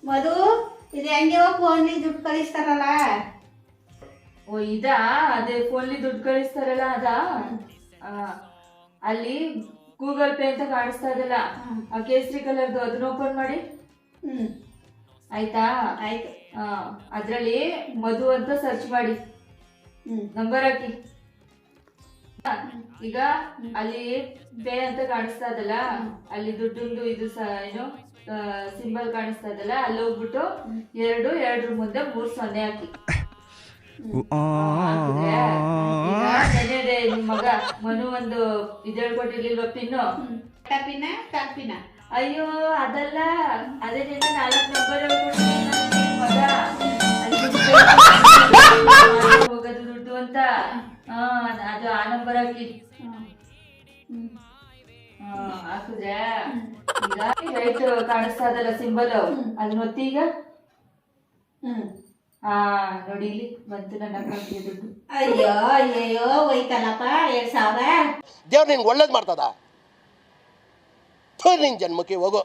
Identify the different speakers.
Speaker 1: ಮಧು ಇದು ಹೆಂಗೆ ಫೋನ್ಲಿ ದುಡ್ಡು ಕಳಿಸ್ತಾರಲ್ಲ.
Speaker 2: ಓ ಇದಾ, ಅದೇ ಫೋನ್ಲಿ ದುಡ್ಡು ಕಳಿಸ್ತಾರಲ್ಲ ಅದಾ. ಅಲ್ಲಿ ಗೂಗಲ್ ಪೇ ಅಂತ ಕಾಣಿಸ್ತಾ ಇದಲ್ಲ, ಆ ಕೇಸರಿ ಕಲರ್ದು, ಅದನ್ನ ಓಪನ್ ಮಾಡಿ. ಆಯ್ತಾ?
Speaker 1: ಆಯ್ತು.
Speaker 2: ಅದ್ರಲ್ಲಿ ಮಧು ಅಂತ ಸರ್ಚ್ ಮಾಡಿ, ನಂಬರ್ ಹಾಕಿ. ಈಗ ಅಲ್ಲಿ ಪೇ ಅಂತ ಕಾಣಿಸ್ತಾ ಇದಲ್ಲ, ಅಲ್ಲಿ ದುಡ್ಡು ಇದು ಏನು ಸಿಂಬಲ್ ಕಾಣಿಸ್ತಾ ಇದಲ್ಲ, ಅಲ್ಲಿ ಹೋಗ್ಬಿಟ್ಟು 2 ಮುಂದೆ 3 0 ಹಾಕಿ. ನಿಮ್ ಮಗ ಮನು ಒಂದು ಇದು ಹೇಳ್ಕೊಟ್ಟಿರ್ಲಿಲ್ವ ಪಿನ್ನು?
Speaker 1: ಪಿನ್ನ.
Speaker 2: ಅಯ್ಯೋ ಅದಲ್ಲ, ಅದೇ 4 ನಂಬರ್ ಮಗ ಹೋಗೋದು ದುಡ್ಡು ಅಂತ. ಅದು ಆ ನಂಬರ್ ಹಾಕಿ. ಹಾಕಿದ್ರೆ ಈಗ ರೈಟ್ ಕಾಣಿಸ್ತಾ ಇದಲ್ಲ ಸಿಂಬಲ್, ಅದನ್ನ ಒತ್ತಿ. ಈಗ ನೋಡಿ ಇಲ್ಲಿ ಬಂತು ನನ್ನ ಅಕೌಂಟ್ಗೆ ದುಡ್ಡು.
Speaker 1: ಅಯ್ಯೋ ಹೋಯ್ತಲ್ಲಪ್ಪ 2000.
Speaker 3: ದೇವ್ರು ನಿನ್ಗೆ ಒಳ್ಳೇದು ಮಾಡ್ತದ. ನಿನ್ ಜನ್ಮಕ್ಕೆ ಹೋಗೋ.